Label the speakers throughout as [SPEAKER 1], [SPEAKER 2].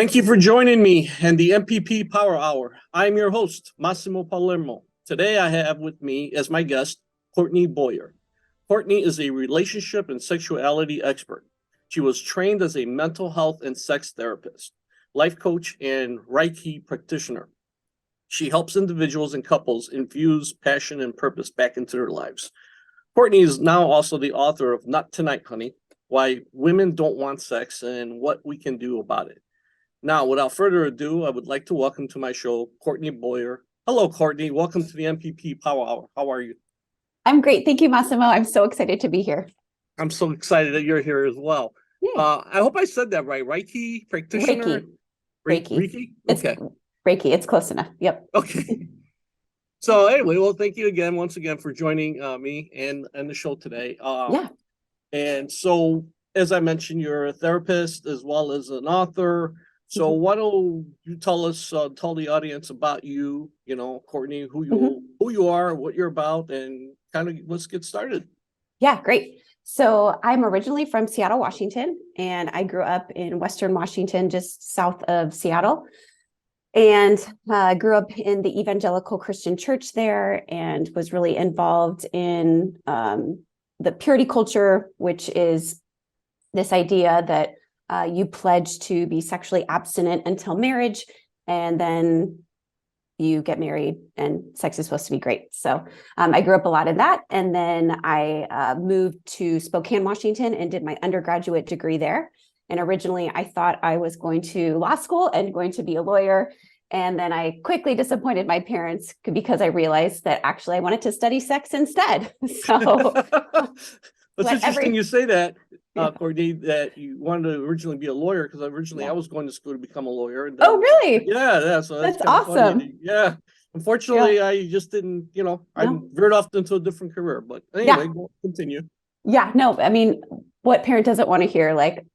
[SPEAKER 1] Thank you for joining me in the MPP Power Hour. I'm your host, Massimo Palermo. Today I have with me as my guest, Courtney Boyer. Courtney is a relationship and sexuality expert. She was trained as a mental health and sex therapist, life coach, and Reiki practitioner. She helps individuals and couples infuse passion and purpose back into their lives. Courtney is now also the author of Not Tonight, Honey, Why Women Don't Want Sex and What We Can Do About It. Now, without further ado, I would like to welcome to my show, Courtney Boyer. Hello, Courtney. Welcome to the MPP Power Hour. How are you?
[SPEAKER 2] I'm great. Thank you, Massimo. I'm so excited to be here.
[SPEAKER 1] I'm so excited that you're here as well. I hope I said that right. Reiki practitioner?
[SPEAKER 2] Reiki.
[SPEAKER 1] Okay.
[SPEAKER 2] Reiki. It's close enough. Yep.
[SPEAKER 1] Okay. So anyway, well, thank you again, once again, for joining me and the show today. And so, as I mentioned, you're a therapist as well as an author. So why don't you tell us, tell the audience about you, Courtney, who you are, what you're about, and kind of let's get started.
[SPEAKER 2] Yeah, great. So I'm originally from Seattle, Washington, and I grew up in Western Washington, just south of Seattle, and grew up in the evangelical Christian church there and was really involved in the purity culture, which is this idea that you pledge to be sexually abstinent until marriage, and then you get married and sex is supposed to be great. So I grew up a lot in that. And then I moved to Spokane, Washington, and did my undergraduate degree there. And originally I thought I was going to law school and going to be a lawyer. And then I quickly disappointed my parents because I realized that actually I wanted to study sex instead. So
[SPEAKER 1] it's interesting you say that, Courtney, that you wanted to originally be a lawyer, because originally I was going to school to become a lawyer. And then,
[SPEAKER 2] really?
[SPEAKER 1] Yeah. So that's
[SPEAKER 2] awesome.
[SPEAKER 1] Funny. Yeah. Unfortunately, I just didn't, I veered off into a different career. But anyway, we'll continue.
[SPEAKER 2] Yeah, no, I mean, what parent doesn't want to hear? Like,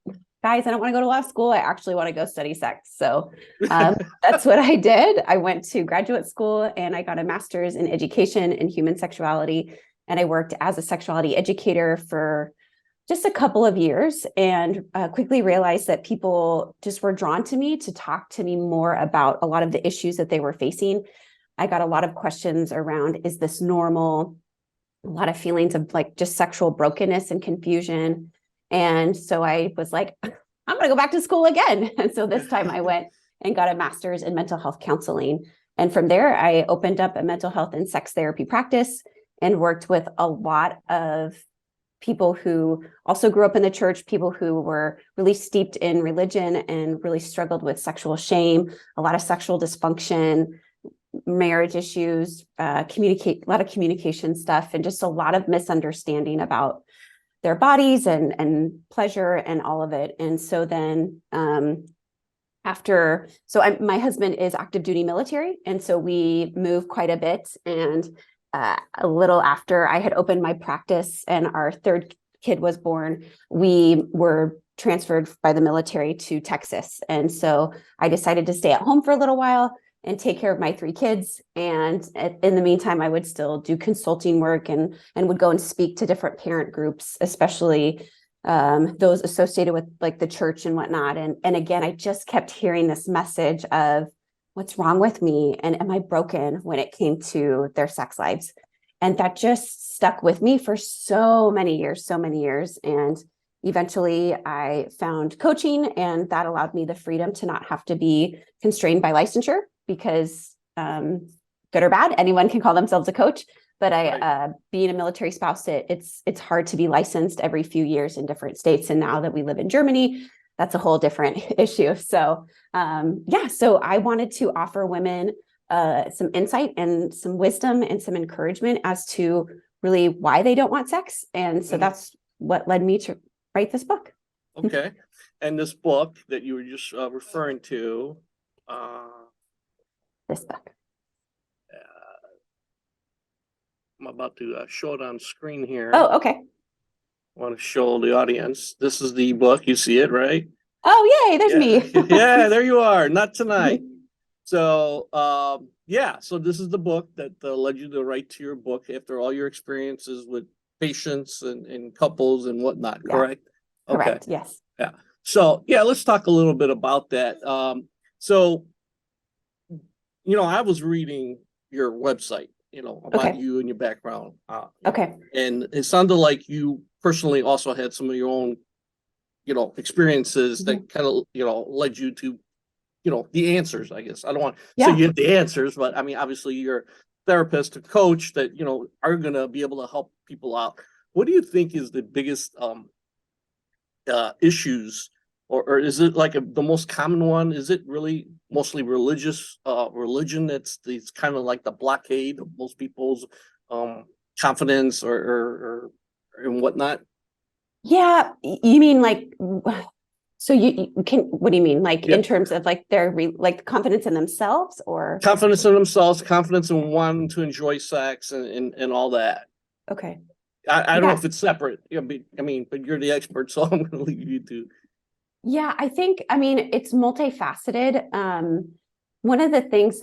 [SPEAKER 2] guys, I don't want to go to law school. I actually want to go study sex. So that's what I did. I went to graduate school and I got a master's in education in human sexuality. And I worked as a sexuality educator for just a couple of years, and quickly realized that people just were drawn to me to talk to me more about a lot of the issues that they were facing. I got a lot of questions around, is this normal? A lot of feelings of like just sexual brokenness and confusion. And so I was like, I'm going to go back to school again. And so this time I went and got a master's in mental health counseling. And from there, I opened up a mental health and sex therapy practice and worked with a lot of people who also grew up in the church, people who were really steeped in religion and really struggled with sexual shame, a lot of sexual dysfunction, marriage issues, a lot of communication stuff, and just a lot of misunderstanding about their bodies and pleasure and all of it. And so then my husband is active duty military. And so we moved quite a bit. And a little after I had opened my practice and our third kid was born, we were transferred by the military to Texas. And so I decided to stay at home for a little while and take care of my three kids. And in the meantime, I would still do consulting work and would go and speak to different parent groups, especially those associated with like the church and whatnot. And again, I just kept hearing this message of, what's wrong with me? And am I broken when it came to their sex lives? And that just stuck with me for so many years. And eventually I found coaching, and that allowed me the freedom to not have to be constrained by licensure, because good or bad, anyone can call themselves a coach. But being a military spouse, it's hard to be licensed every few years in different states. And now that we live in Germany, that's a whole different issue. So so I wanted to offer women some insight and some wisdom and some encouragement as to really why they don't want sex. And so that's what led me to write this book.
[SPEAKER 1] Okay. And this book that you were just referring to.
[SPEAKER 2] This book.
[SPEAKER 1] I'm about to show it on screen here.
[SPEAKER 2] Oh, okay.
[SPEAKER 1] I want to show the audience. This is the book. You see it, right?
[SPEAKER 2] Oh, yay. There's me.
[SPEAKER 1] Yeah, there you are. Not Tonight. So, so this is the book that led you to write to your book after all your experiences with patients and couples and whatnot, correct?
[SPEAKER 2] Correct,
[SPEAKER 1] okay.
[SPEAKER 2] Yes.
[SPEAKER 1] Yeah. So yeah, let's talk a little bit about that. So I was reading your website, about
[SPEAKER 2] Okay.
[SPEAKER 1] you and your background,
[SPEAKER 2] Okay.
[SPEAKER 1] and it sounded like you personally also had some of your own, experiences
[SPEAKER 2] Mhm.
[SPEAKER 1] that kind of, led you to, the answers, I guess. I don't want to say
[SPEAKER 2] Yeah.
[SPEAKER 1] you have the answers, but I mean, obviously you're a therapist, a coach that, are going to be able to help people out. What do you think is the biggest issues, or is it like the most common one? Is it really mostly religion that's kind of like the blockade of most people's um, confidence or and whatnot?
[SPEAKER 2] Yeah. You mean like, so you can, what do you mean? Like
[SPEAKER 1] Yeah,
[SPEAKER 2] in terms of like their like confidence in themselves or?
[SPEAKER 1] confidence in themselves, confidence in wanting to enjoy sex and all that.
[SPEAKER 2] Okay.
[SPEAKER 1] I don't know
[SPEAKER 2] Yeah.
[SPEAKER 1] if it's separate. But you're the expert, so I'm going to leave you to.
[SPEAKER 2] Yeah, I mean, it's multifaceted. One of the things,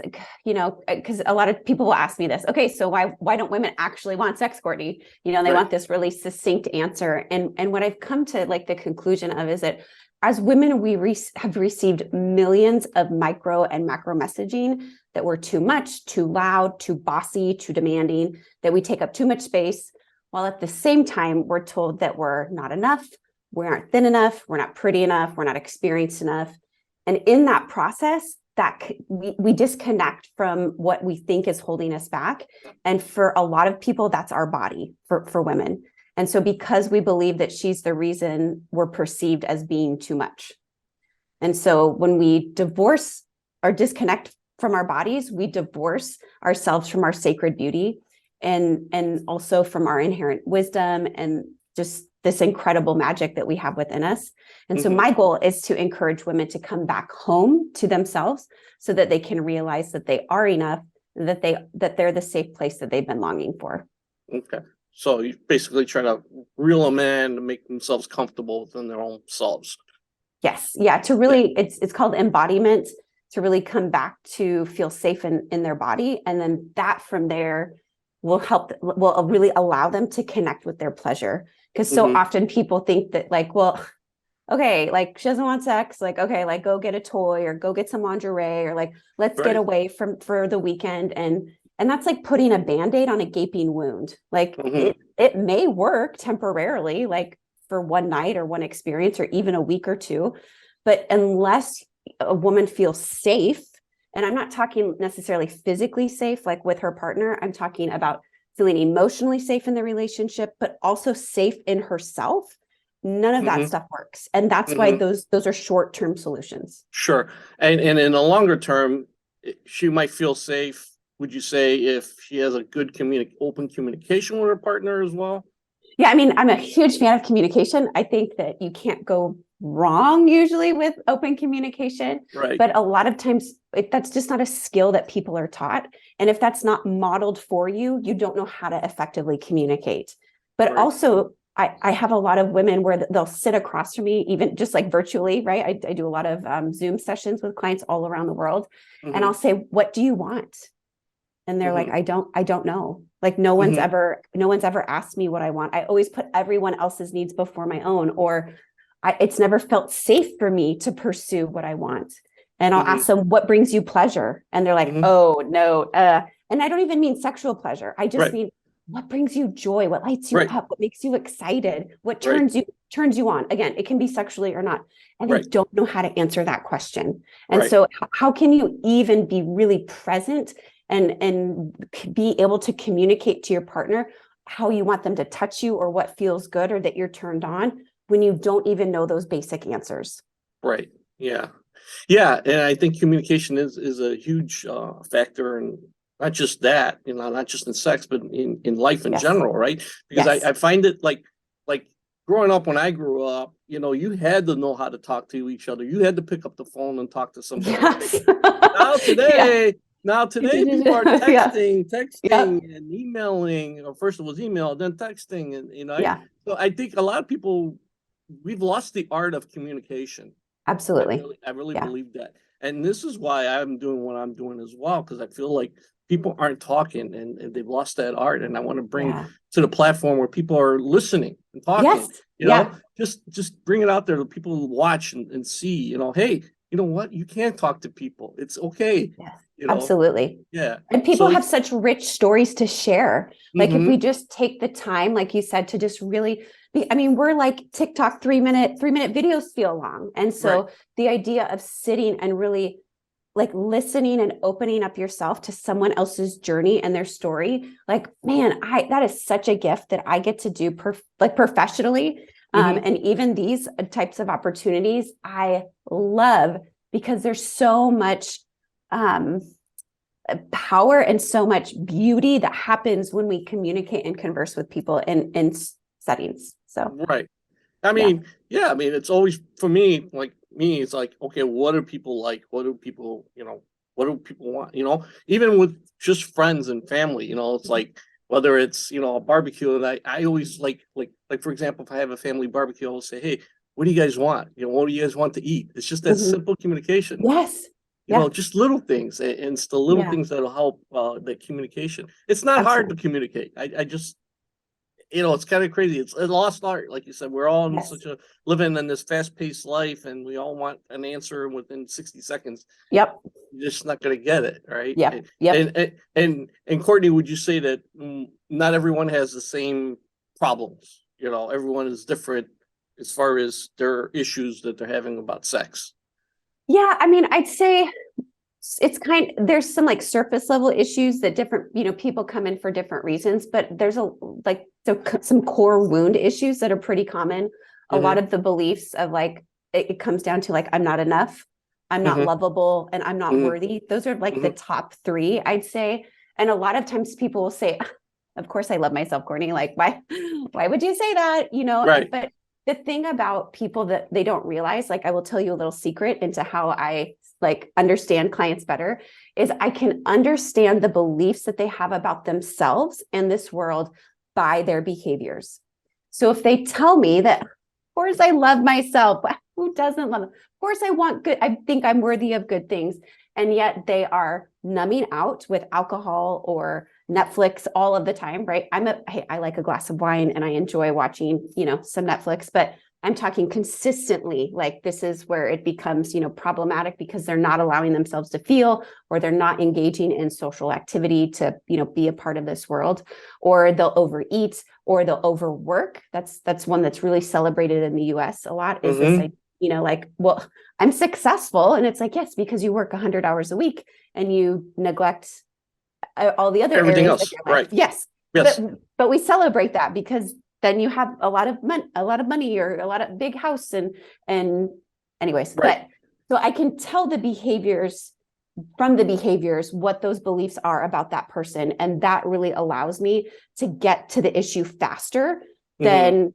[SPEAKER 2] because a lot of people will ask me this, okay, so why don't women actually want sex, Courtney? They
[SPEAKER 1] Right.
[SPEAKER 2] want this really succinct answer. And what I've come to like the conclusion of is that as women, we have received millions of micro and macro messaging that we're too much, too loud, too bossy, too demanding, that we take up too much space, while at the same time, we're told that we're not enough, we aren't thin enough, we're not pretty enough, we're not experienced enough. And in that process, that we disconnect from what we think is holding us back. And for a lot of people, that's our body for women. And so because we believe that she's the reason, we're perceived as being too much. And so when we divorce or disconnect from our bodies, we divorce ourselves from our sacred beauty and also from our inherent wisdom and just this incredible magic that we have within us. And so
[SPEAKER 1] Mm-hmm.
[SPEAKER 2] my goal is to encourage women to come back home to themselves so that they can realize that they are enough, that they're the safe place that they've been longing for.
[SPEAKER 1] Okay. So you basically try to reel them in to make themselves comfortable within their own selves.
[SPEAKER 2] Yes. Yeah. To
[SPEAKER 1] Yeah.
[SPEAKER 2] really, it's called embodiment, to really come back to feel safe in their body. And then that from there will really allow them to connect with their pleasure. Because so
[SPEAKER 1] Mm-hmm.
[SPEAKER 2] often people think that like, well, okay, like she doesn't want sex, like, okay, like go get a toy or go get some lingerie or like, let's get
[SPEAKER 1] Right.
[SPEAKER 2] away for the weekend. And that's like putting a Band-Aid on a gaping wound. Like
[SPEAKER 1] Mm-hmm.
[SPEAKER 2] it may work temporarily, like for one night or one experience or even a week or two. But unless a woman feels safe, and I'm not talking necessarily physically safe, like with her partner, I'm talking about feeling emotionally safe in the relationship, but also safe in herself. None of that
[SPEAKER 1] Mm-hmm.
[SPEAKER 2] stuff works. And that's why
[SPEAKER 1] Mm-hmm.
[SPEAKER 2] those are short-term solutions.
[SPEAKER 1] Sure. And in the longer term, she might feel safe. Would you say if she has a good open communication with her partner as well?
[SPEAKER 2] Yeah, I mean, I'm a huge fan of communication. I think that you can't go wrong usually with open communication,
[SPEAKER 1] Right.
[SPEAKER 2] but a lot of times that's just not a skill that people are taught. And if that's not modeled for you, you don't know how to effectively communicate. But
[SPEAKER 1] Right.
[SPEAKER 2] also, I have a lot of women where they'll sit across from me, even just like virtually, right? I do a lot of Zoom sessions with clients all around the world. And
[SPEAKER 1] Mm-hmm.
[SPEAKER 2] I'll say, what do you want? And they're like,
[SPEAKER 1] Mm-hmm.
[SPEAKER 2] I don't know. Like no one's
[SPEAKER 1] Mm-hmm.
[SPEAKER 2] ever asked me what I want. I always put everyone else's needs before my own, or it's never felt safe for me to pursue what I want. And I'll
[SPEAKER 1] Mm-hmm.
[SPEAKER 2] ask them, what brings you pleasure? And they're like,
[SPEAKER 1] Mm-hmm.
[SPEAKER 2] oh no. And I don't even mean sexual pleasure. I just
[SPEAKER 1] Right.
[SPEAKER 2] mean what brings you joy, what lights you
[SPEAKER 1] Right.
[SPEAKER 2] up, what makes you excited, what
[SPEAKER 1] Right.
[SPEAKER 2] turns you on. Again, it can be sexually or not. And they
[SPEAKER 1] Right.
[SPEAKER 2] don't know how to answer that question. And
[SPEAKER 1] Right.
[SPEAKER 2] so how can you even be really present and be able to communicate to your partner how you want them to touch you or what feels good or that you're turned on when you don't even know those basic answers?
[SPEAKER 1] Right. Yeah. Yeah. And I think communication is a huge factor, and not just that, not just in sex, but in life in
[SPEAKER 2] Yes.
[SPEAKER 1] general, right? Because I,
[SPEAKER 2] Yes.
[SPEAKER 1] I find it like growing up when I grew up, you had to know how to talk to each other. You had to pick up the phone and talk to somebody.
[SPEAKER 2] Yes.
[SPEAKER 1] Now
[SPEAKER 2] Yeah.
[SPEAKER 1] today, now today people are
[SPEAKER 2] Yeah.
[SPEAKER 1] texting
[SPEAKER 2] Yep.
[SPEAKER 1] and emailing, or first it was email, then texting. And
[SPEAKER 2] Yeah.
[SPEAKER 1] so I think a lot of people, we've lost the art of communication.
[SPEAKER 2] Absolutely.
[SPEAKER 1] I really
[SPEAKER 2] Yeah.
[SPEAKER 1] believe that. And this is why I'm doing what I'm doing as well, because I feel like people aren't talking, and they've lost that art. And I want to bring
[SPEAKER 2] Yeah.
[SPEAKER 1] to the platform where people are listening and talking.
[SPEAKER 2] Yes.
[SPEAKER 1] You
[SPEAKER 2] Yeah.
[SPEAKER 1] know, just bring it out there to people watch and see. You know, hey, you know what? You can talk to people. It's okay.
[SPEAKER 2] Yes.
[SPEAKER 1] You know,
[SPEAKER 2] Absolutely.
[SPEAKER 1] yeah.
[SPEAKER 2] And people
[SPEAKER 1] So,
[SPEAKER 2] have such rich stories to share. Like if we
[SPEAKER 1] mhm,
[SPEAKER 2] just take the time, like you said, to just really be, I mean, we're like TikTok 3-minute videos feel long. And
[SPEAKER 1] right.
[SPEAKER 2] so the idea of sitting and really like listening and opening up yourself to someone else's journey and their story, like, man, that is such a gift that I get to do like professionally.
[SPEAKER 1] Mhm.
[SPEAKER 2] And even these types of opportunities I love because there's so much um, power and so much beauty that happens when we communicate and converse with people in settings. So
[SPEAKER 1] Right. I
[SPEAKER 2] yeah.
[SPEAKER 1] mean, yeah, I mean, it's always for me, like me, it's like, okay, what do people like? What do people, what do people want? Even with just friends and family, it's like whether it's, a barbecue, and I always like for example, if I have a family barbecue, I'll say, hey, what do you guys want? What do you guys want to eat? It's just that
[SPEAKER 2] Mhm.
[SPEAKER 1] simple communication,
[SPEAKER 2] Yes. Yeah.
[SPEAKER 1] just little things, and it's the little
[SPEAKER 2] Yeah.
[SPEAKER 1] things that'll help the communication. It's not hard to
[SPEAKER 2] Absolutely.
[SPEAKER 1] communicate. I just it's kind of crazy. It's a lost art, like you said. We're all in
[SPEAKER 2] Yes.
[SPEAKER 1] such a living in this fast-paced life, and we all want an answer within 60 seconds.
[SPEAKER 2] Yep.
[SPEAKER 1] You're just not going to get it, right?
[SPEAKER 2] Yep. Yep.
[SPEAKER 1] And Courtney, would you say that not everyone has the same problems? Everyone is different as far as their issues that they're having about sex.
[SPEAKER 2] Yeah. I mean, I'd say there's some like surface level issues that different, people come in for different reasons, but there's some core wound issues that are pretty common. A lot
[SPEAKER 1] Mm-hmm.
[SPEAKER 2] of the beliefs of like, it comes down to like, I'm not enough, I'm not
[SPEAKER 1] Mm-hmm.
[SPEAKER 2] lovable, and I'm not
[SPEAKER 1] Mm-hmm.
[SPEAKER 2] worthy. Those are like the
[SPEAKER 1] Mm-hmm.
[SPEAKER 2] top three, I'd say. And a lot of times people will say, of course I love myself, Courtney. Like, why would you say that?
[SPEAKER 1] Right.
[SPEAKER 2] But the thing about people that they don't realize, like I will tell you a little secret into how I like understand clients better, is I can understand the beliefs that they have about themselves and this world by their behaviors. So if they tell me that, of course I love myself, who doesn't love them? Of course I want good, I think I'm worthy of good things. And yet they are numbing out with alcohol or Netflix all of the time, right? Hey, I like a glass of wine and I enjoy watching, some Netflix, but I'm talking consistently, like this is where it becomes, problematic because they're not allowing themselves to feel, or they're not engaging in social activity to, be a part of this world, or they'll overeat, or they'll overwork. That's one that's really celebrated in the US a lot, is this,
[SPEAKER 1] Mm-hmm.
[SPEAKER 2] like, well, I'm successful. And it's like, yes, because you work 100 hours a week and you neglect all the other
[SPEAKER 1] Everything
[SPEAKER 2] areas of
[SPEAKER 1] else.
[SPEAKER 2] your life.
[SPEAKER 1] Right.
[SPEAKER 2] Yes.
[SPEAKER 1] Yes.
[SPEAKER 2] But we celebrate that because then you have a lot of money or a lot of big house and anyways,
[SPEAKER 1] Right.
[SPEAKER 2] but so I can tell from the behaviors what those beliefs are about that person, and that really allows me to get to the issue faster
[SPEAKER 1] Mm-hmm.
[SPEAKER 2] than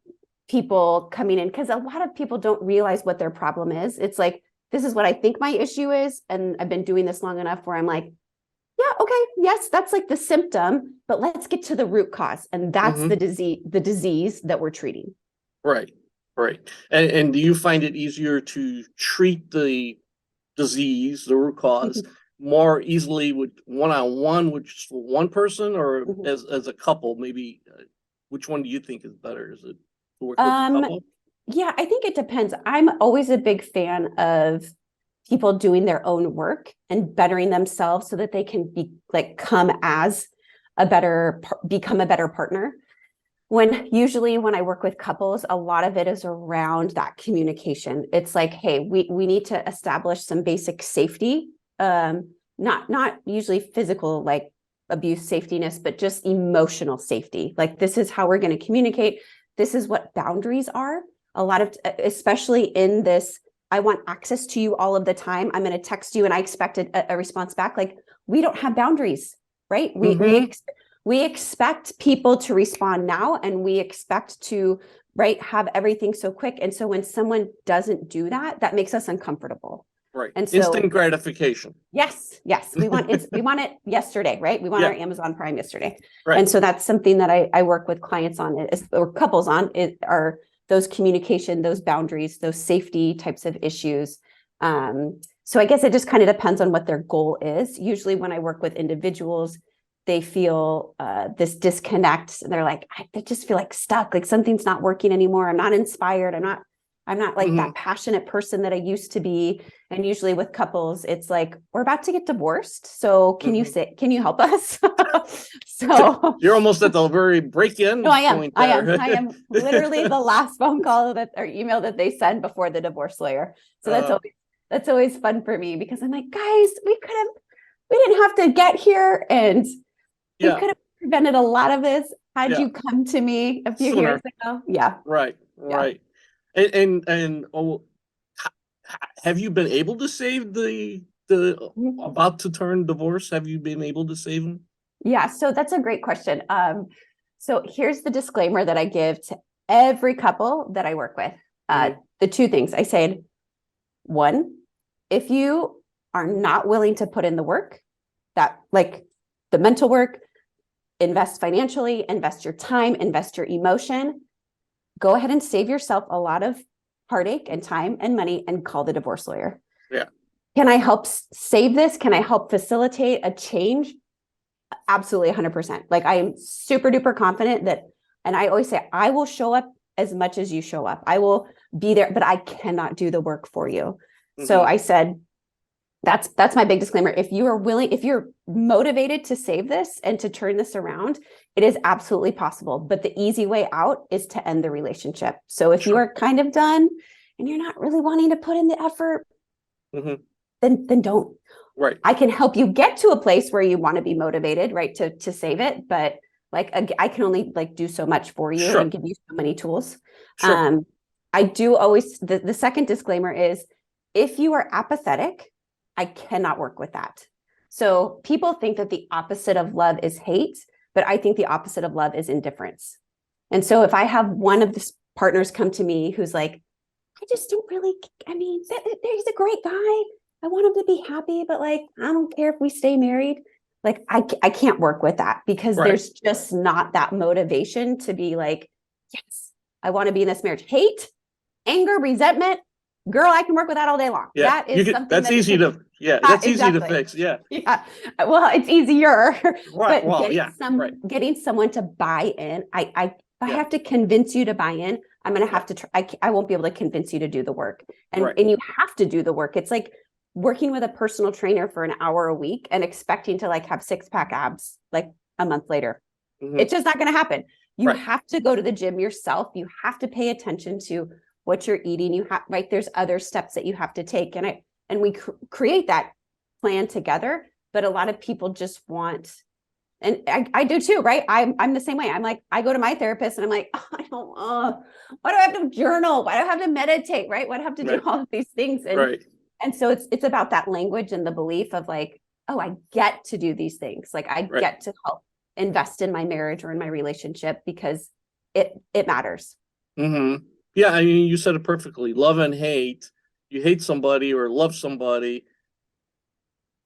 [SPEAKER 2] people coming in, because a lot of people don't realize what their problem is. It's like, this is what I think my issue is, and I've been doing this long enough where I'm like, yeah, okay, yes, that's like the symptom, but let's get to the root cause, and that's
[SPEAKER 1] Mm-hmm.
[SPEAKER 2] the disease that we're treating.
[SPEAKER 1] Right, right. And do you find it easier to treat the disease, the root cause, more easily with one-on-one with just one person, or as a couple? Maybe which one do you think is better? Is it to work with a
[SPEAKER 2] Um,
[SPEAKER 1] couple?
[SPEAKER 2] yeah, I think it depends. I'm always a big fan of people doing their own work and bettering themselves so that they can become a better partner. Usually when I work with couples, a lot of it is around that communication. It's like, hey, we need to establish some basic safety, not usually physical, like abuse safetiness, but just emotional safety. Like, this is how we're going to communicate. This is what boundaries are. A lot of, especially in this, I want access to you all of the time, I'm going to text you and I expect a response back. Like, we don't have boundaries, right?
[SPEAKER 1] Mm-hmm.
[SPEAKER 2] We expect people to respond now, and we expect to, right, have everything so quick. And so when someone doesn't do that, that makes us uncomfortable.
[SPEAKER 1] Right.
[SPEAKER 2] And so,
[SPEAKER 1] Instant gratification.
[SPEAKER 2] yes, we want it yesterday, right? We want
[SPEAKER 1] Yeah.
[SPEAKER 2] our Amazon Prime yesterday.
[SPEAKER 1] Right.
[SPEAKER 2] And so that's something that I work with clients on, or couples on, are those communication, those boundaries, those safety types of issues. So I guess it just kind of depends on what their goal is. Usually when I work with individuals, they feel this disconnect. They're like, they just feel like stuck, like something's not working anymore. I'm not inspired. I'm not like that passionate person that I used to be. And usually with couples, it's like, we're about to get divorced. So can you help us? So
[SPEAKER 1] you're almost at the very break-in
[SPEAKER 2] no, I am.
[SPEAKER 1] point there.
[SPEAKER 2] I am literally the last phone call or email that they send before the divorce lawyer. So that's always fun for me because I'm like, guys, we didn't have to get here, and we could have prevented a lot of this had you come to me a few years ago. Yeah.
[SPEAKER 1] Right. And have you been able to save the about to turn divorce? Have you been able to save them?
[SPEAKER 2] Yeah, so that's a great question. So here's the disclaimer that I give to every couple that I work with. The two things I said: one, if you are not willing to put in the work, that like the mental work, invest financially, invest your time, invest your emotion, go ahead and save yourself a lot of heartache and time and money and call the divorce lawyer.
[SPEAKER 1] Yeah.
[SPEAKER 2] Can I help save this? Can I help facilitate a change? Absolutely 100%. Like I am super duper confident that, and I always say, I will show up as much as you show up. I will be there, but I cannot do the work for you. So I said, that's my big disclaimer. If you are willing, if you're motivated to save this and to turn this around, it is absolutely possible. But the easy way out is to end the relationship. So if you are kind of done and you're not really wanting to put in the effort, then don't.
[SPEAKER 1] Right.
[SPEAKER 2] I can help you get to a place where you want to be motivated, right, to save it. But like, I can only like do so much for you and give you so many tools. I do always, the second disclaimer is, if you are apathetic, I cannot work with that. So people think that the opposite of love is hate, but I think the opposite of love is indifference. And so if I have one of the partners come to me who's like, I just don't really, I mean, he's a great guy. I want him to be happy, but like, I don't care if we stay married. Like, I can't work with that because there's just not that motivation to be like, yes, I want to be in this marriage. Hate, anger, resentment, girl, I can work with that all day long.
[SPEAKER 1] Yeah,
[SPEAKER 2] that is something
[SPEAKER 1] that's easy to fix. Yeah.
[SPEAKER 2] Yeah. Well, it's easier.
[SPEAKER 1] Right.
[SPEAKER 2] But
[SPEAKER 1] Well,
[SPEAKER 2] getting someone to buy in, I have to convince you to buy in. I'm going to have to try. I won't be able to convince you to do the work. And you have to do the work. It's like working with a personal trainer for an hour a week and expecting to like have 6-pack abs like a month later. It's just not going to happen. You have to go to the gym yourself. You have to pay attention to what you're eating. You have, there's other steps that you have to take. And we create that plan together, but a lot of people just want, and I do too, right? I'm the same way. I'm like, I go to my therapist and I'm like, oh, I don't, why do I have to journal? Why do I have to meditate? Right? Why do I have to do all of these things? And so it's about that language and the belief of like, oh, I get to do these things. Like I get to help invest in my marriage or in my relationship because it matters.
[SPEAKER 1] Yeah. I mean, you said it perfectly. Love and hate. You hate somebody or love somebody,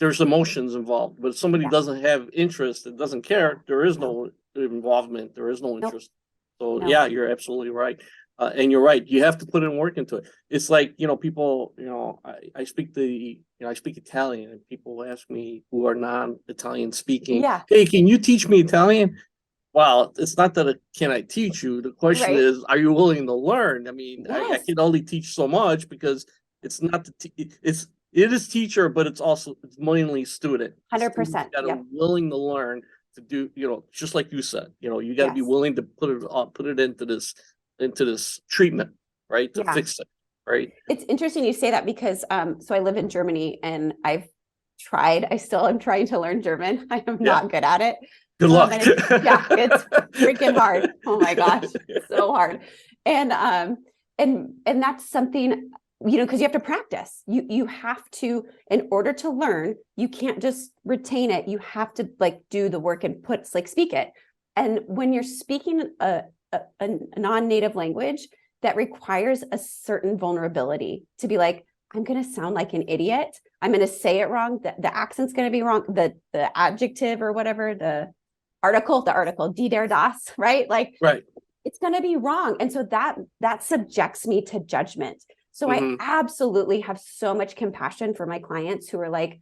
[SPEAKER 1] there's emotions involved. But if somebody doesn't have interest and doesn't care, there is no involvement. There is no interest. So yeah, you're absolutely right. And you're right. You have to put in work into it. It's like, people, I speak I speak Italian, and people ask me who are non-Italian speaking, hey, can you teach me Italian? Well, it's not that can I teach you? The question is, are you willing to learn? I mean, I can only teach so much because it's not it is teacher, but it's mainly student.
[SPEAKER 2] 100%.
[SPEAKER 1] Got to willing to learn to do, just like you said, you got to be willing to put it into this treatment, right? To fix it, right?
[SPEAKER 2] It's interesting you say that because so I live in Germany and I still am trying to learn German. I am not good at it.
[SPEAKER 1] Good luck.
[SPEAKER 2] It's freaking hard. Oh my gosh, so hard. And that's something, because you have to practice. You have to, in order to learn, you can't just retain it. You have to like do the work and speak it. And when you're speaking a non-native language, that requires a certain vulnerability to be like, I'm going to sound like an idiot. I'm going to say it wrong. The accent's going to be wrong. The adjective or whatever, the article, die der das, right? Like, it's going to be wrong. And so that subjects me to judgment. So I absolutely have so much compassion for my clients who are like,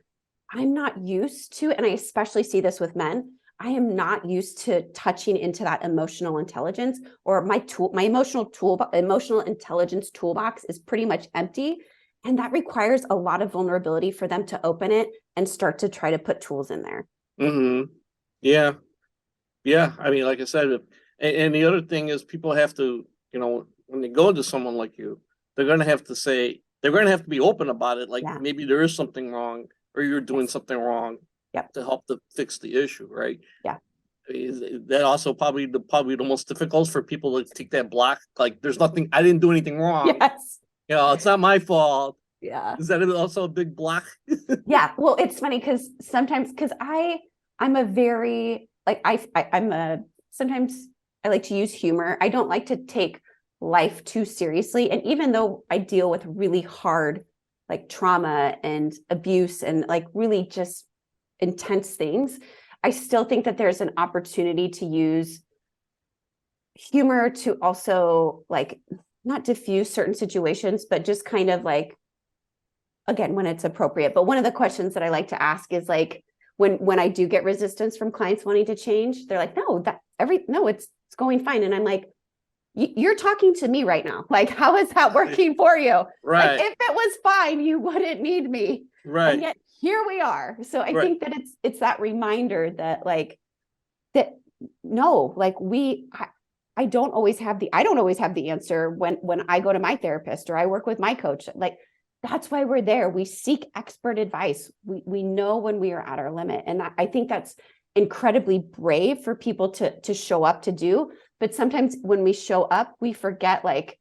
[SPEAKER 2] I'm not used to, and I especially see this with men, I am not used to touching into that emotional intelligence, or my emotional intelligence toolbox is pretty much empty. And that requires a lot of vulnerability for them to open it and start to try to put tools in there.
[SPEAKER 1] Yeah. Yeah. I mean, like I said, and the other thing is people have to, when they go to someone like you, they're going to have to be open about it. Like maybe there is something wrong or you're doing something wrong to help to fix the issue. Right.
[SPEAKER 2] Yeah.
[SPEAKER 1] That also probably the most difficult for people to take that block. Like there's nothing, I didn't do anything wrong.
[SPEAKER 2] Yes.
[SPEAKER 1] It's not my fault.
[SPEAKER 2] Yeah.
[SPEAKER 1] Is that also a big block?
[SPEAKER 2] Yeah. Well, it's funny because I'm a very, like, sometimes I like to use humor. I don't like to take life too seriously. And even though I deal with really hard, like trauma and abuse and like really just intense things, I still think that there's an opportunity to use humor to also like not diffuse certain situations, but just kind of like, again, when it's appropriate. But one of the questions that I like to ask is like, when I do get resistance from clients wanting to change, they're like, no, it's going fine. And I'm like, you're talking to me right now. Like, how is that working for you?
[SPEAKER 1] Right.
[SPEAKER 2] Like, if it was fine, you wouldn't need me.
[SPEAKER 1] Right.
[SPEAKER 2] And yet here we are. So I think that it's that reminder that like, that no, like I don't always have the answer when I go to my therapist or I work with my coach. Like, that's why we're there. We seek expert advice. We know when we are at our limit. And I think that's incredibly brave for people to show up to do. But sometimes when we show up, we forget, like,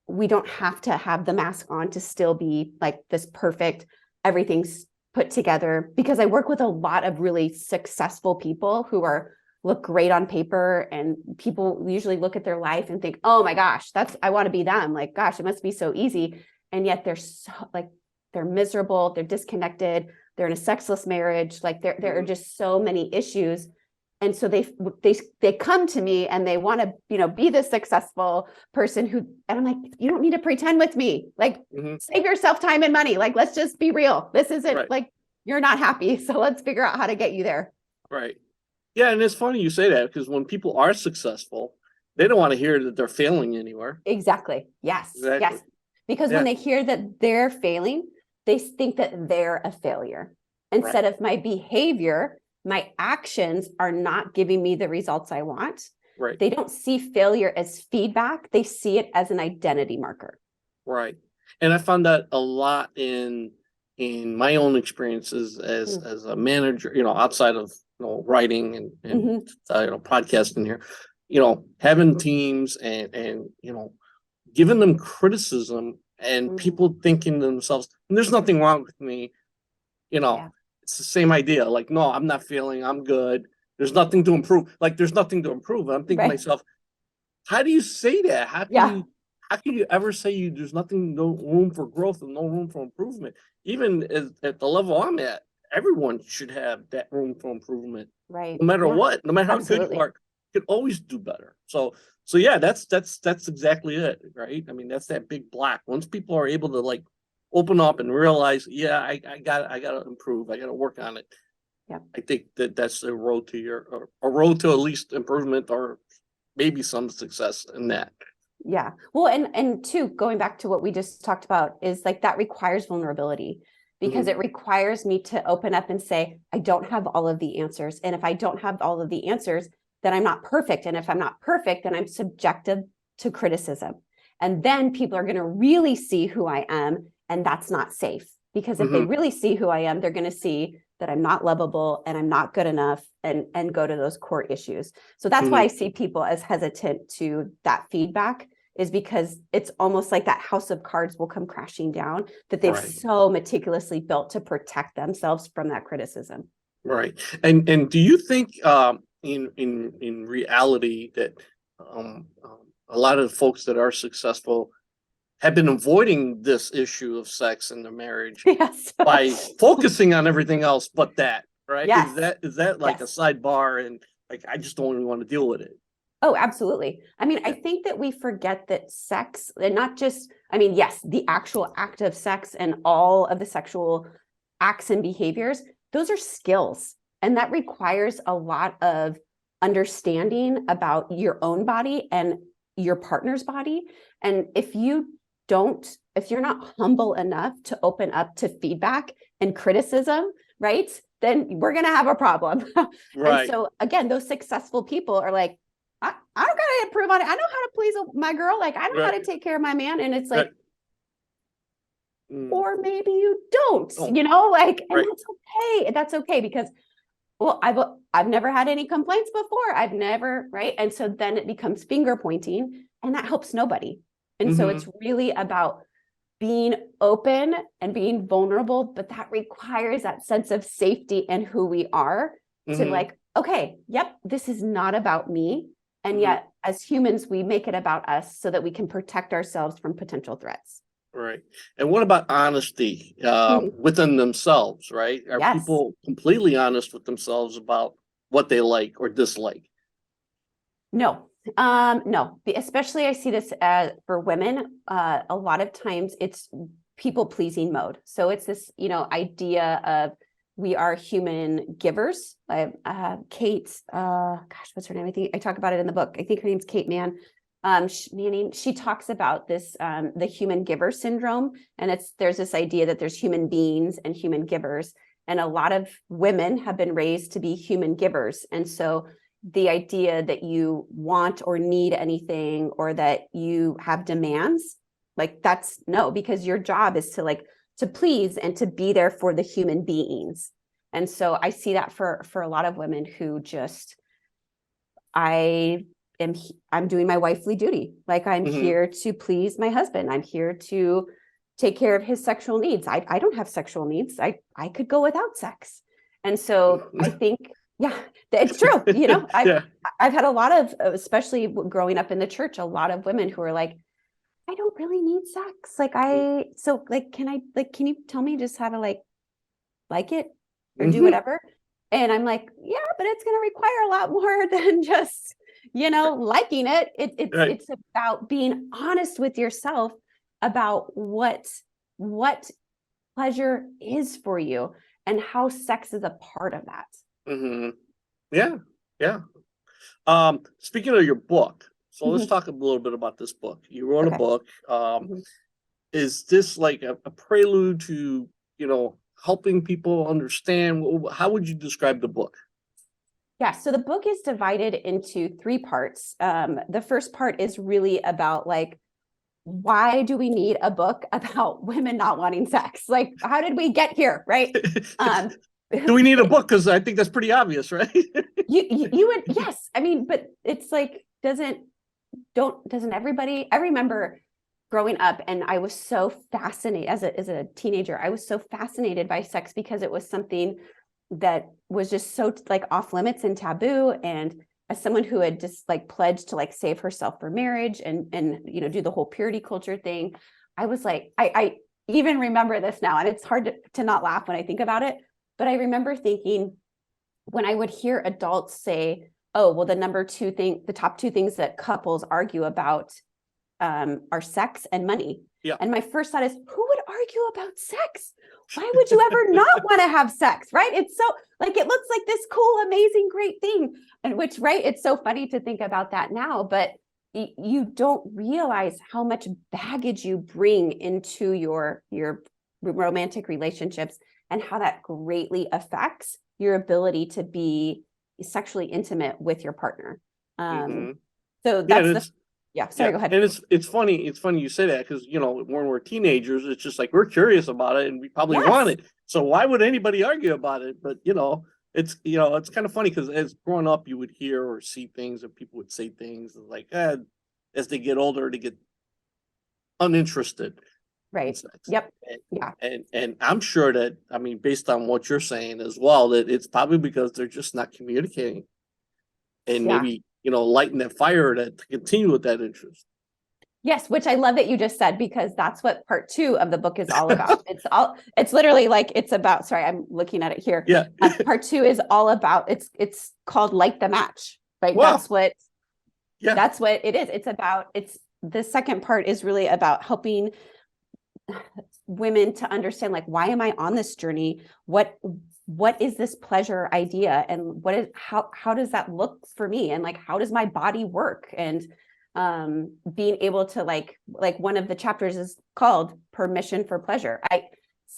[SPEAKER 2] we don't have to have the mask on to still be like this perfect, everything's put together. Because I work with a lot of really successful people who look great on paper, and people usually look at their life and think, oh my gosh, I want to be them. Like, gosh, it must be so easy. And yet they're miserable, they're disconnected, they're in a sexless marriage. Like there are just so many issues. And so they come to me and they want to, be the successful person and I'm like, you don't need to pretend with me. Like, save yourself time and money. Like, let's just be real. This isn't like, you're not happy. So let's figure out how to get you there.
[SPEAKER 1] Right. Yeah. And it's funny you say that, because when people are successful, they don't want to hear that they're failing anywhere.
[SPEAKER 2] Exactly. Yes. Exactly. Yes. Because when they hear that they're failing, they think that they're a failure. Instead of my behavior, my actions are not giving me the results I want.
[SPEAKER 1] Right.
[SPEAKER 2] They don't see failure as feedback. They see it as an identity marker.
[SPEAKER 1] Right. And I found that a lot in my own experiences as a manager, outside of writing and podcasting here, having teams and giving them criticism and people thinking to themselves, there's nothing wrong with me. It's the same idea. Like, no, I'm not failing. I'm good. There's nothing to improve. Like, there's nothing to improve. I'm thinking to myself, how do you say that? How can you ever say there's no room for growth and no room for improvement? Even at the level I'm at, everyone should have that room for improvement.
[SPEAKER 2] Right.
[SPEAKER 1] No matter what, no matter how good you are, you can always do better. So yeah, that's exactly it, right? I mean, that's that big block. Once people are able to like open up and realize, I gotta improve, I gotta work on it.
[SPEAKER 2] Yeah,
[SPEAKER 1] I think that's a road to a road to at least improvement, or maybe some success in that.
[SPEAKER 2] Yeah. Well, and two, going back to what we just talked about, is like that requires vulnerability, because it requires me to open up and say, I don't have all of the answers. And if I don't have all of the answers, then I'm not perfect. And if I'm not perfect, then I'm subjected to criticism. And then people are going to really see who I am. And that's not safe, because if they really see who I am, they're going to see that I'm not lovable and I'm not good enough, and go to those core issues. So that's why I see people as hesitant to that feedback, is because it's almost like that house of cards will come crashing down that they've so meticulously built to protect themselves from that criticism.
[SPEAKER 1] Right. And do you think in reality that a lot of folks that are successful have been avoiding this issue of sex in the marriage by focusing on everything else but that, right?
[SPEAKER 2] Yes.
[SPEAKER 1] Is that like a sidebar, and like, I just don't even want to deal with it?
[SPEAKER 2] Oh, absolutely. I mean, I
[SPEAKER 1] Yeah.
[SPEAKER 2] think that we forget that sex, and not just, I mean, yes, the actual act of sex and all of the sexual acts and behaviors, those are skills. And that requires a lot of understanding about your own body and your partner's body. And if you're not humble enough to open up to feedback and criticism, right, then we're going to have a problem. And
[SPEAKER 1] Right.
[SPEAKER 2] so, again, those successful people are like, I don't gotta improve on it. I know how to please my girl. Like, I know how
[SPEAKER 1] Right.
[SPEAKER 2] to take care of my man. And it's
[SPEAKER 1] Right.
[SPEAKER 2] like, or maybe you don't,
[SPEAKER 1] Oh,
[SPEAKER 2] like, and
[SPEAKER 1] right.
[SPEAKER 2] that's okay. That's okay because, well, I've never had any complaints before. I've never, right? And so then it becomes finger pointing, and that helps nobody. And so
[SPEAKER 1] Mm-hmm.
[SPEAKER 2] it's really about being open and being vulnerable, but that requires that sense of safety and who we are to
[SPEAKER 1] Mm-hmm.
[SPEAKER 2] like, okay, yep, this is not about me. And
[SPEAKER 1] Mm-hmm.
[SPEAKER 2] yet, as humans, we make it about us so that we can protect ourselves from potential threats.
[SPEAKER 1] Right. And what about honesty
[SPEAKER 2] Mhm.
[SPEAKER 1] within themselves, right? Are
[SPEAKER 2] Yes.
[SPEAKER 1] people completely honest with themselves about what they like or dislike?
[SPEAKER 2] No. No. Especially I see this for women. A lot of times it's people pleasing mode. So it's this, idea of we are human givers. Kate, gosh, what's her name? I think I talk about it in the book. I think her name's Kate Manning. She talks about this, the human giver syndrome. And there's this idea that there's human beings and human givers. And a lot of women have been raised to be human givers. And so the idea that you want or need anything or that you have demands, like that's no, because your job is to please and to be there for the human beings. And so I see that for a lot of women who just, I'm doing my wifely duty. Like I'm
[SPEAKER 1] Mm-hmm.
[SPEAKER 2] here to please my husband. I'm here to take care of his sexual needs. I don't have sexual needs. I could go without sex. And so I think, yeah, it's true.
[SPEAKER 1] Yeah.
[SPEAKER 2] I've had a lot of, especially growing up in the church, a lot of women who are like, I don't really need sex. Can you tell me just how to like it or do
[SPEAKER 1] Mm-hmm.
[SPEAKER 2] whatever? And I'm like, yeah, but it's going to require a lot more than just, liking it.
[SPEAKER 1] Right.
[SPEAKER 2] It's about being honest with yourself about what pleasure is for you and how sex is a part of that.
[SPEAKER 1] Mm-hmm. Yeah. Yeah. Speaking of your book, so let's
[SPEAKER 2] Mhm.
[SPEAKER 1] talk a little bit about this book. You wrote a
[SPEAKER 2] Okay.
[SPEAKER 1] book.
[SPEAKER 2] Mhm.
[SPEAKER 1] Is this like a prelude to, helping people understand? How would you describe the book?
[SPEAKER 2] Yeah, so the book is divided into three parts. The first part is really about why do we need a book about women not wanting sex? Like, how did we get here, right? Um,
[SPEAKER 1] Do we need a book? Because I think that's pretty obvious, right?
[SPEAKER 2] you would, yes. I mean, but it's like, doesn't everybody? I remember growing up, and I was so fascinated as a teenager. I was so fascinated by sex because it was something that was just so off limits and taboo. And as someone who had just pledged to save herself for marriage and do the whole purity culture thing, I was like, I even remember this now, and it's hard to not laugh when I think about it. But I remember thinking when I would hear adults say, oh, well, the top two things that couples argue about are sex and money.
[SPEAKER 1] Yeah.
[SPEAKER 2] And my first thought is, who would argue about sex? Why would you ever not want to have sex? Right? It's so it looks like this cool, amazing, great thing. And which, right? It's so funny to think about that now, but you don't realize how much baggage you bring into your romantic relationships and how that greatly affects your ability to be sexually intimate with your partner.
[SPEAKER 1] Mm-hmm.
[SPEAKER 2] So
[SPEAKER 1] Yeah,
[SPEAKER 2] that's yeah.
[SPEAKER 1] yeah,
[SPEAKER 2] Sorry, go ahead.
[SPEAKER 1] and it's funny. It's funny you say that because when we're teenagers, it's just like we're curious about it and we probably want
[SPEAKER 2] Yes.
[SPEAKER 1] it. So why would anybody argue about it? But it's kind of funny because as growing up, you would hear or see things, and people would say things like, as they get older, they get uninterested in
[SPEAKER 2] Right.
[SPEAKER 1] sex.
[SPEAKER 2] Yep.
[SPEAKER 1] And,
[SPEAKER 2] Yeah.
[SPEAKER 1] and I'm sure that, I mean, based on what you're saying as well, that it's probably because they're just not communicating and
[SPEAKER 2] Yeah.
[SPEAKER 1] maybe lighting that fire to continue with that interest.
[SPEAKER 2] Yes, which I love that you just said, because that's what part two of the book is all about. It's literally it's about, sorry, I'm looking at it here.
[SPEAKER 1] Yeah.
[SPEAKER 2] Part two is all about, it's called Light the Match, right?
[SPEAKER 1] Well,
[SPEAKER 2] That's what
[SPEAKER 1] Yeah.
[SPEAKER 2] That's what it is. It's the second part is really about helping women to understand, like, why am I on this journey? What is this pleasure idea? And how does that look for me? And like, how does my body work? And being able to like one of the chapters is called Permission for Pleasure.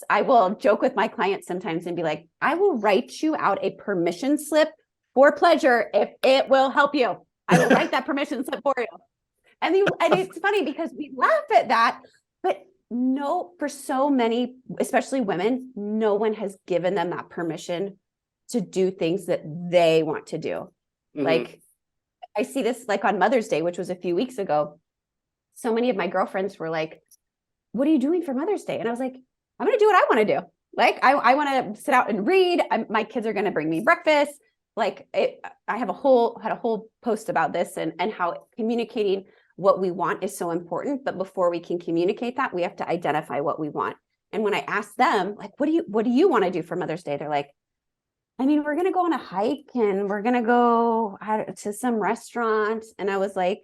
[SPEAKER 2] I will joke with my clients sometimes and be like, I will write you out a permission slip for pleasure if it will help you. I will write that permission slip for you. And it's funny because we laugh at that, but no, for so many, especially women, no one has given them that permission to do things that they want to do.
[SPEAKER 1] Mhm.
[SPEAKER 2] Like, I see this like on Mother's Day, which was a few weeks ago. So many of my girlfriends were like, what are you doing for Mother's Day? And I was like, I'm going to do what I want to do. Like, I want to sit out and read. My kids are going to bring me breakfast. Like, I had a whole post about this and how communicating what we want is so important. But before we can communicate that, we have to identify what we want. And when I asked them, like, what do you want to do for Mother's Day? They're like, I mean, we're going to go on a hike and we're going to go to some restaurant. And I was like,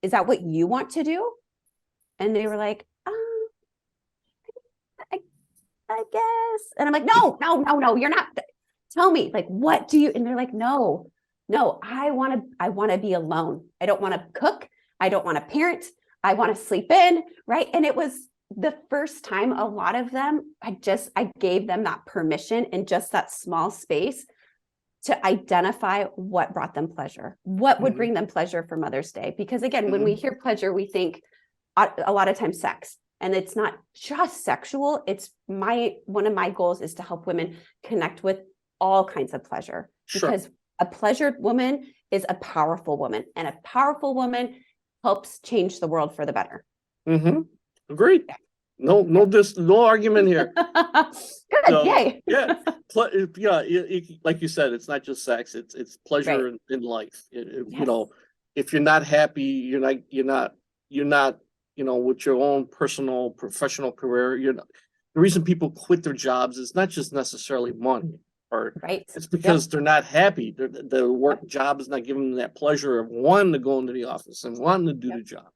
[SPEAKER 2] is that what you want to do? And they were like, I guess. And I'm like, no, you're not. Tell me, like, what do you? And they're like, no, I want to be alone. I don't want to cook. I don't want to parent. I want to sleep in. Right. And it was the first time a lot of them, I gave them that permission in just that small space to identify what brought them pleasure, what would bring them pleasure for Mother's Day. Because again, when we hear pleasure, we think a lot of times sex. And it's not just sexual. It's one of my goals is to help women connect with all kinds of pleasure.
[SPEAKER 1] Sure.
[SPEAKER 2] Because a pleasured woman is a powerful woman, and a powerful woman helps change the world for the better.
[SPEAKER 1] Agreed. No argument here.
[SPEAKER 2] Good.
[SPEAKER 1] So,
[SPEAKER 2] yay.
[SPEAKER 1] Yeah. Like you said, it's not just sex. It's pleasure in life.
[SPEAKER 2] Yes.
[SPEAKER 1] You know, if you're not happy, you're not, with your own personal, professional career, the reason people quit their jobs is not just necessarily money, or it's because they're not happy. The work job is not giving them that pleasure of wanting to go into the office and wanting to do the job.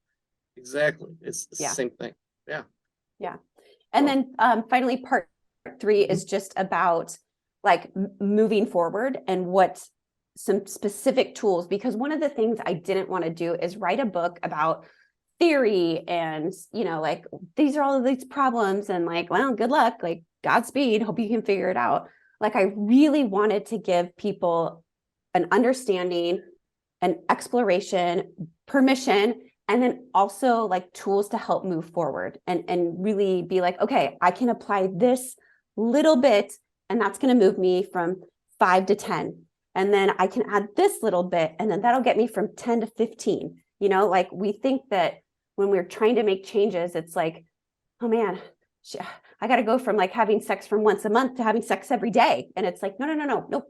[SPEAKER 1] Exactly. It's the same thing. Yeah.
[SPEAKER 2] Yeah. And then finally, part 3 is just about like moving forward and what some specific tools, because one of the things I didn't want to do is write a book about theory and, like, these are all of these problems and like, well, good luck, like, Godspeed, hope you can figure it out. Like, I really wanted to give people an understanding, an exploration, permission, and then also like tools to help move forward and really be like, okay, I can apply this little bit and that's going to move me from 5 to 10. And then I can add this little bit and then that'll get me from 10 to 15. Like, we think that when we're trying to make changes, it's like, oh man, I got to go from like having sex from once a month to having sex every day. And it's like, nope.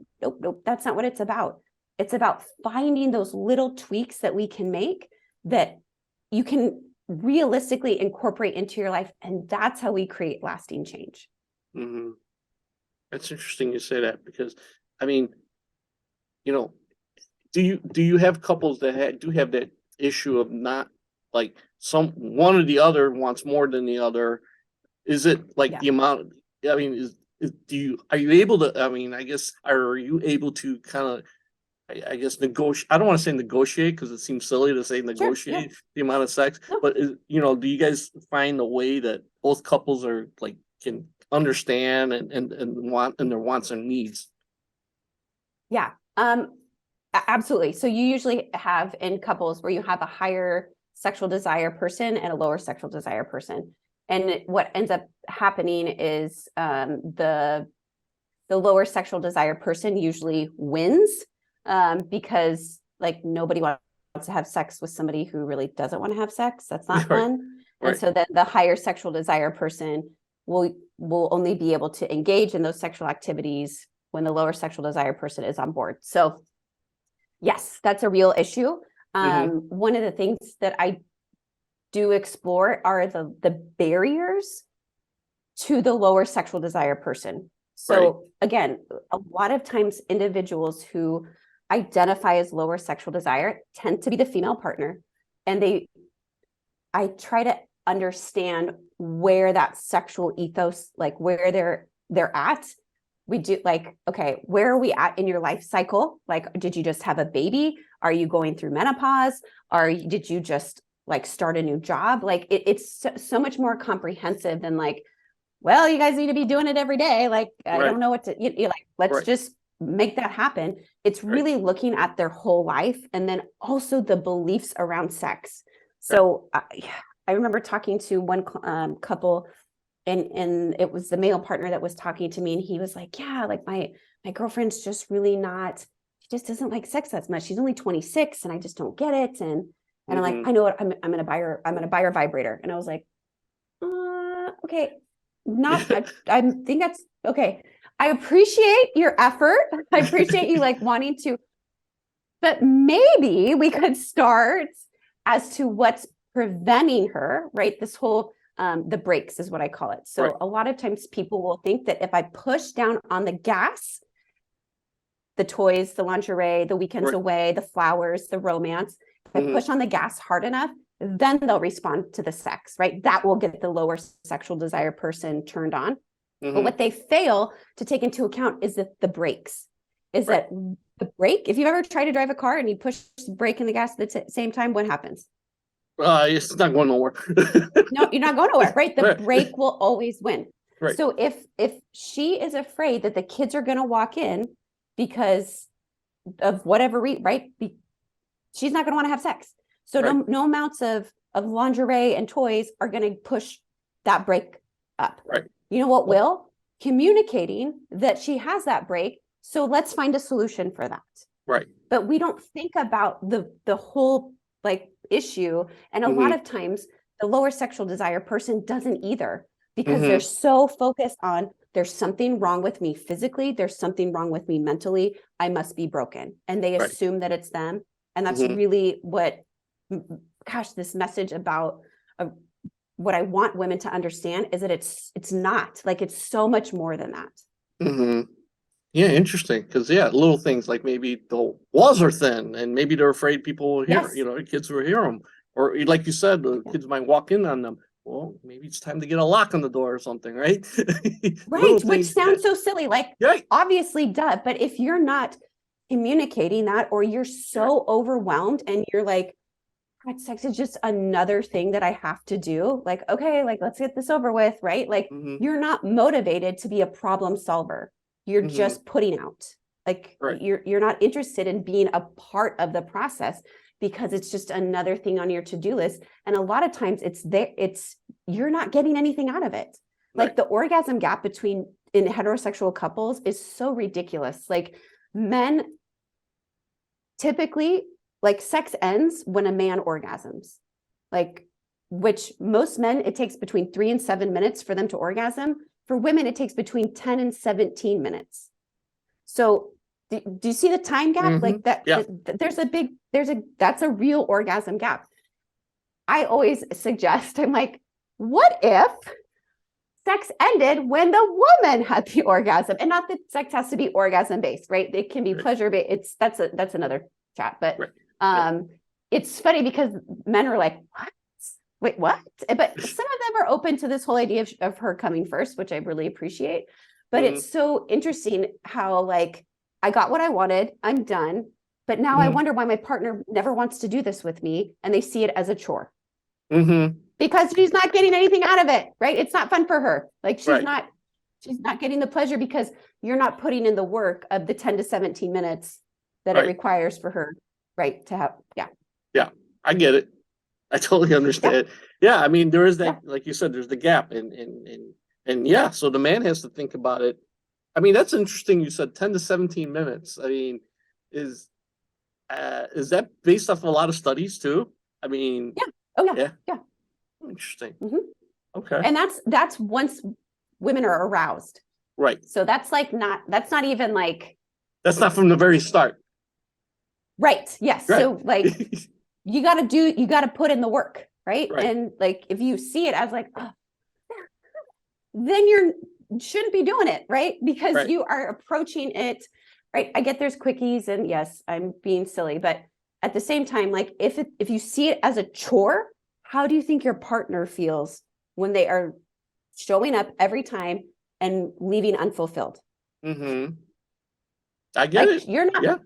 [SPEAKER 2] That's not what it's about. It's about finding those little tweaks that we can make that you can realistically incorporate into your life. And that's how we create lasting change.
[SPEAKER 1] That's interesting you say that, because I mean, do you have couples that do have that issue of not, like, one or the other wants more than the other? Is it like the amount? I mean, are you able to? I mean, I guess, are you able to kind of, I guess, negotiate? I don't want to say negotiate because it seems silly to say negotiate the amount of sex, but do you guys find a way that both couples are like can understand and want, and their wants and needs?
[SPEAKER 2] Yeah, absolutely. So you usually have in couples where you have a higher sexual desire person and a lower sexual desire person. And what ends up happening is the lower sexual desire person usually wins because like nobody wants to have sex with somebody who really doesn't want to have sex. That's not fun. And so then the higher sexual desire person will only be able to engage in those sexual activities when the lower sexual desire person is on board. So yes, that's a real issue. One of the things that I do explore are the barriers to the lower sexual desire person. So again, a lot of times individuals who identify as lower sexual desire tend to be the female partner. And I try to understand where that sexual ethos, like where they're at. We do like, okay, where are we at in your life cycle? Like, did you just have a baby? Are you going through menopause? Did you just like start a new job? Like it's so much more comprehensive than like, well, you guys need to be doing it every day. Like, I don't know what to, like, let's just make that happen. It's really looking at their whole life and then also the beliefs around sex. So I remember talking to one couple and it was the male partner that was talking to me, and he was like, yeah, like my girlfriend's just really not, she just doesn't like sex that much. She's only 26 and I just don't get it. And I'm like, I know what, I'm going to buy her a vibrator. And I was like, okay, I think that's okay. I appreciate your effort. I appreciate you like wanting to, but maybe we could start as to what's preventing her, right? This whole the brakes is what I call it. So a lot of times people will think that if I push down on the gas, the toys, the lingerie, the weekends away, the flowers, the romance, if I push on the gas hard enough, then they'll respond to the sex, right? That will get the lower sexual desire person turned on. But what they fail to take into account is the brakes. Is that the brake? If you've ever tried to drive a car and you push the brake and the gas at the same time, what happens?
[SPEAKER 1] It's not going nowhere.
[SPEAKER 2] No, you're not going nowhere, right? The brake will always win.
[SPEAKER 1] Right.
[SPEAKER 2] So if she is afraid that the kids are going to walk in because of whatever reason, right? She's not going to want to have sex. So no amounts of lingerie and toys are going to push that brake up.
[SPEAKER 1] Right.
[SPEAKER 2] You know what will? Communicating that she has that brake. So let's find a solution for that.
[SPEAKER 1] Right.
[SPEAKER 2] But we don't think about the whole like issue. And a lot of times the lower sexual desire person doesn't either, because they're so focused on there's something wrong with me physically. There's something wrong with me mentally. I must be broken. And they assume that it's them. And that's really what, gosh, this message about what I want women to understand is that it's not like, it's so much more than that.
[SPEAKER 1] Yeah, interesting. Because little things like maybe the walls are thin, and maybe they're afraid people will hear. Kids will hear them, or like you said, the kids might walk in on them. Well, maybe it's time to get a lock on the door or something, right?
[SPEAKER 2] Right, which sounds so silly. Like, obviously, duh. But if you're not communicating that, or you're so overwhelmed, and you're like, God, sex is just another thing that I have to do. Like, okay, like let's get this over with, right? Like, you're not motivated to be a problem solver. You're just putting out, like you're not interested in being a part of the process because it's just another thing on your to-do list. And a lot of times you're not getting anything out of it. Like the orgasm gap in heterosexual couples is so ridiculous. Like men typically, like sex ends when a man orgasms, like which most men, it takes between 3 and 7 minutes for them to orgasm. For women, it takes between 10 and 17 minutes. So do you see the time gap? Like that, that's a real orgasm gap. I always suggest, I'm like, what if sex ended when the woman had the orgasm? And not that sex has to be orgasm based, right? It can be pleasure based. That's another chat. But it's funny because men are like, what? Wait, what? But some of them are open to this whole idea of her coming first, which I really appreciate. But it's so interesting how like, I got what I wanted, I'm done. But now I wonder why my partner never wants to do this with me. And they see it as a chore. Because she's not getting anything out of it, right? It's not fun for her. Like she's not getting the pleasure because you're not putting in the work of the 10 to 17 minutes that it requires for her, to have,
[SPEAKER 1] Yeah, I get it. I totally understand. I mean, there is that, like you said, there's the gap, and so the man has to think about it. I mean, that's interesting. You said 10 to 17 minutes. I mean, is that based off a lot of studies too? I mean, yeah. Interesting. Okay.
[SPEAKER 2] And that's once women are aroused.
[SPEAKER 1] Right.
[SPEAKER 2] So that's not even like.
[SPEAKER 1] That's not from the very start.
[SPEAKER 2] Right. Yes. Right. So like. You got to put in the work, right? And like, if you see it as like, then you shouldn't be doing it, right? Because you are approaching it right? I get there's quickies, and yes, I'm being silly, but at the same time, like if you see it as a chore, how do you think your partner feels when they are showing up every time and leaving unfulfilled?
[SPEAKER 1] Mm-hmm. I get
[SPEAKER 2] Like
[SPEAKER 1] it. Yeah.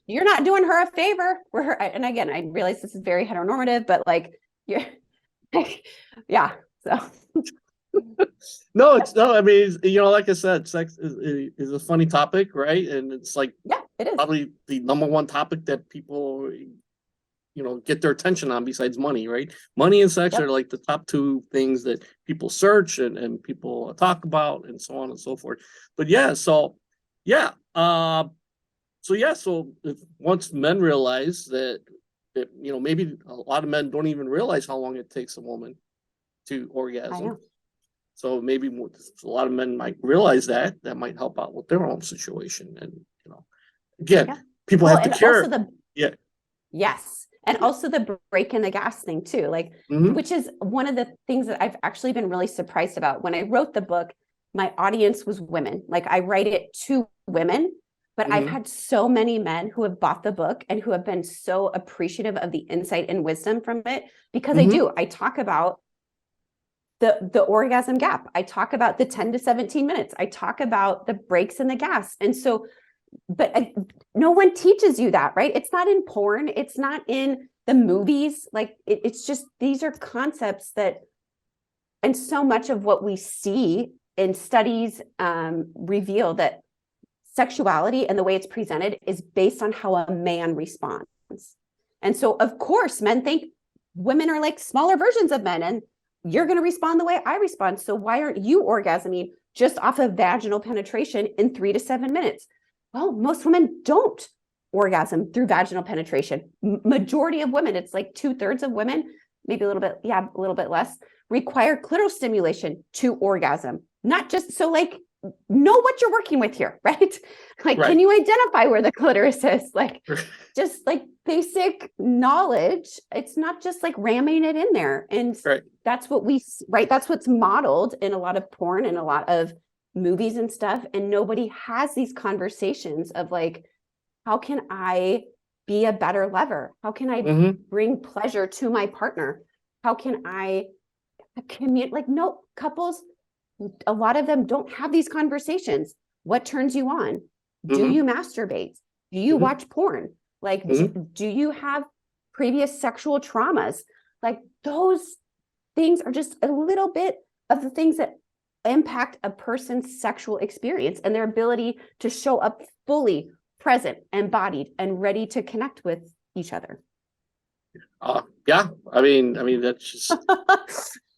[SPEAKER 2] you're not doing her a favor. We're her, and again, I realize this is very heteronormative, but like you're yeah. So
[SPEAKER 1] No, it's no. I mean, like I said, sex is a funny topic, right? And it's like
[SPEAKER 2] yeah, it is.
[SPEAKER 1] probably the number one topic that people, get their attention on besides money, right? Money and sex
[SPEAKER 2] Yep.
[SPEAKER 1] are like the top two things that people search and people talk about and so on and so forth. But yeah, so yeah, so if once men realize that maybe a lot of men don't even realize how long it takes a woman to
[SPEAKER 2] I
[SPEAKER 1] orgasm.
[SPEAKER 2] know.
[SPEAKER 1] So maybe a lot of men might realize that might help out with their own situation. And again,
[SPEAKER 2] Yeah.
[SPEAKER 1] people
[SPEAKER 2] Well,
[SPEAKER 1] have to
[SPEAKER 2] and also
[SPEAKER 1] care.
[SPEAKER 2] the
[SPEAKER 1] Yeah.
[SPEAKER 2] yes. And also the break in the gas thing too, like,
[SPEAKER 1] Mm-hmm.
[SPEAKER 2] which is one of the things that I've actually been really surprised about. When I wrote the book, my audience was women. Like I write it to women, but I've
[SPEAKER 1] Mm-hmm.
[SPEAKER 2] had so many men who have bought the book and who have been so appreciative of the insight and wisdom from it, because
[SPEAKER 1] Mm-hmm.
[SPEAKER 2] I talk about the orgasm gap. I talk about the 10 to 17 minutes. I talk about the breaks in the gas. And so but no one teaches you that, right? It's not in porn. It's not in the movies. Like it's just, these are concepts that, and so much of what we see in studies reveal that sexuality and the way it's presented is based on how a man responds. And so, of course, men think women are like smaller versions of men, and you're going to respond the way I respond. So why aren't you orgasming just off of vaginal penetration in 3 to 7 minutes? Well, most women don't orgasm through vaginal penetration. Majority of women, it's like 2/3 of women, maybe a little bit, yeah, a little bit less, require clitoral stimulation to orgasm. Not just so like know what you're working with here, right? Like, can
[SPEAKER 1] Right.
[SPEAKER 2] you identify where the clitoris is? Like, just like basic knowledge. It's not just like ramming it in there. And
[SPEAKER 1] Right.
[SPEAKER 2] that's what right? That's what's modeled in a lot of porn and a lot of movies and stuff. And nobody has these conversations of like, how can I be a better lover? How can I
[SPEAKER 1] Mm-hmm.
[SPEAKER 2] bring pleasure to my partner? How can I communicate? Like, no, couples, a lot of them don't have these conversations. What turns you on? Do
[SPEAKER 1] Mm-hmm.
[SPEAKER 2] you masturbate? Do you
[SPEAKER 1] Mm-hmm.
[SPEAKER 2] watch porn? Like,
[SPEAKER 1] Mm-hmm.
[SPEAKER 2] do you have previous sexual traumas? Like, those things are just a little bit of the things that impact a person's sexual experience and their ability to show up fully present, embodied, and ready to connect with each other.
[SPEAKER 1] Yeah. I mean, that's just.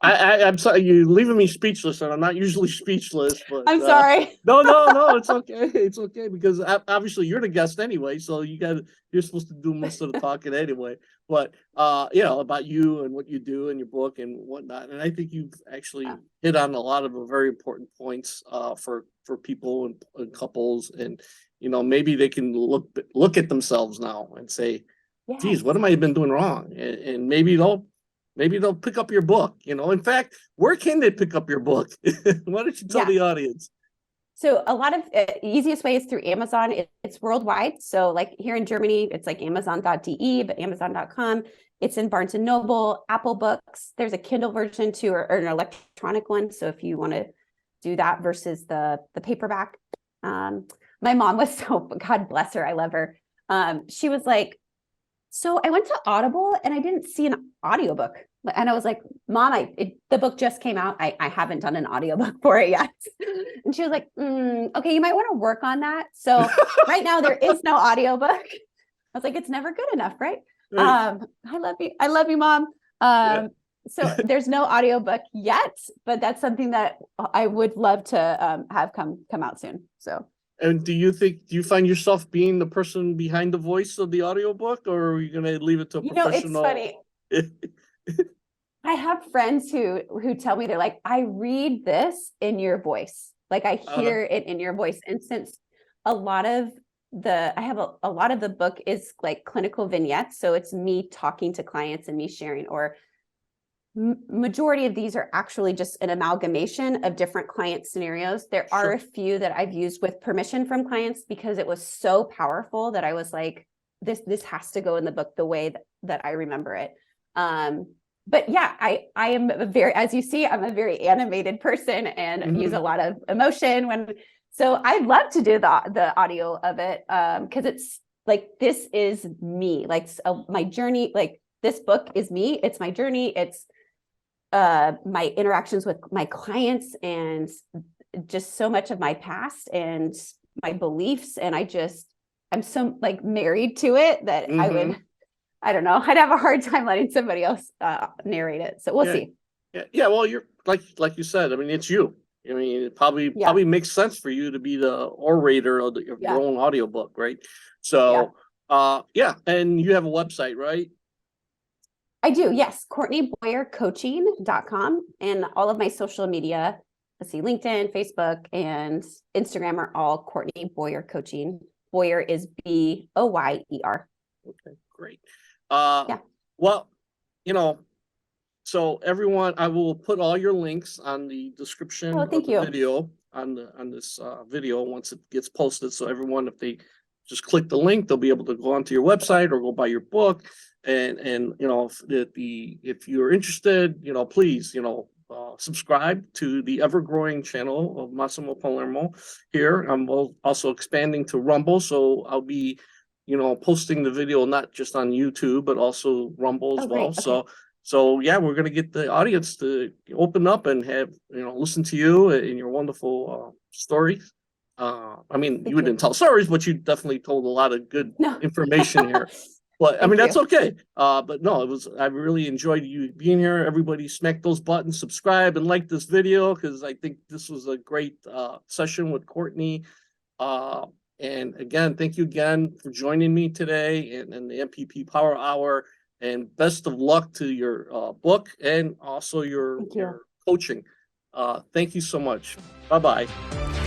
[SPEAKER 1] I'm sorry, you're leaving me speechless, and I'm not usually speechless, but
[SPEAKER 2] I'm sorry.
[SPEAKER 1] no, no, no, it's okay, it's okay because obviously you're the guest anyway, so you're supposed to do most of the talking anyway. But about you and what you do in your book and whatnot, and I think you've actually hit on a lot of very important points for people and couples, and maybe they can look at themselves now and say,
[SPEAKER 2] Yes.
[SPEAKER 1] "Geez, what am I been doing wrong?" And maybe they'll pick up your book. In fact, where can they pick up your book? Why don't you tell
[SPEAKER 2] Yeah.
[SPEAKER 1] the audience?
[SPEAKER 2] So a lot of easiest way is through Amazon. It's worldwide. So like here in Germany, it's like amazon.de, but amazon.com. It's in Barnes and Noble, Apple Books. There's a Kindle version too, or an electronic one. So if you want to do that versus the paperback. My mom was so, God bless her, I love her. She was like, so I went to Audible and I didn't see an audiobook. And I was like, Mom, the book just came out. I haven't done an audiobook for it yet. And she was like, okay, you might want to work on that. So right now there is no audiobook. I was like, it's never good enough, right?
[SPEAKER 1] Right.
[SPEAKER 2] I love you. I love you, Mom.
[SPEAKER 1] Yeah.
[SPEAKER 2] So there's no audiobook yet, but that's something that I would love to have come out soon. So
[SPEAKER 1] And do you find yourself being the person behind the voice of the audiobook, or are you gonna leave it to a
[SPEAKER 2] it's
[SPEAKER 1] professional?
[SPEAKER 2] funny. I have friends who tell me, they're like, I read this in your voice. Like I
[SPEAKER 1] Uh,
[SPEAKER 2] hear it in your voice. And since a lot of I have a lot of the book is like clinical vignettes. So it's me talking to clients and me sharing, or majority of these are actually just an amalgamation of different client scenarios. There are a few that I've used with permission from clients because it was so powerful that I was like, this has to go in the book the way that I remember it. But yeah, I am as you see, I'm a very animated person and use a lot of emotion so I'd love to do the audio of it because it's like, this is me, like my journey, like this book is me, it's my journey, it's my interactions with my clients and just so much of my past and my beliefs. And I'm so like married to it that I don't know, I'd have a hard time letting somebody else narrate it. So we'll see.
[SPEAKER 1] Yeah. Well, you're like you said, I mean, it's you. I mean, it probably makes sense for you to be the orator of your own audiobook, right? So, and you have a website, right?
[SPEAKER 2] I do, yes. CourtneyBoyerCoaching.com, and all of my social media, let's see, LinkedIn, Facebook, and Instagram are all Courtney Boyer Coaching. Boyer is Boyer.
[SPEAKER 1] Okay, great. Well, so everyone, I will put all your links on the description of the video on this video once it gets posted. So everyone, if they just click the link, they'll be able to go onto your website or go buy your book. And if you're interested, please, subscribe to the ever-growing channel of Massimo Palermo here. I'm also expanding to Rumble, so I'll be, posting the video not just on YouTube, but also Rumble as well. Okay. So yeah, we're gonna get the audience to open up and have, listen to you and your wonderful stories. I mean, you didn't tell stories, but you definitely told a lot of good information here. But I mean, that's okay. But no, I really enjoyed you being here. Everybody smack those buttons, subscribe and like this video, because I think this was a great session with Courtney. And again, thank you again for joining me today and the MPP Power Hour, and best of luck to your book and also your coaching. Thank you so much. Bye-bye.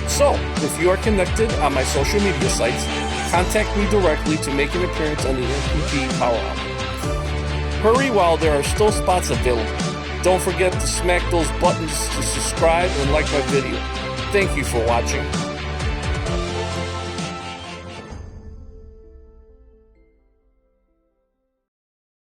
[SPEAKER 1] So, if you are connected on my social media sites, contact me directly to make an appearance on the MPP Power Hour. Hurry while there are still spots available. Don't forget to smack those buttons to subscribe and like my video. Thank you for watching.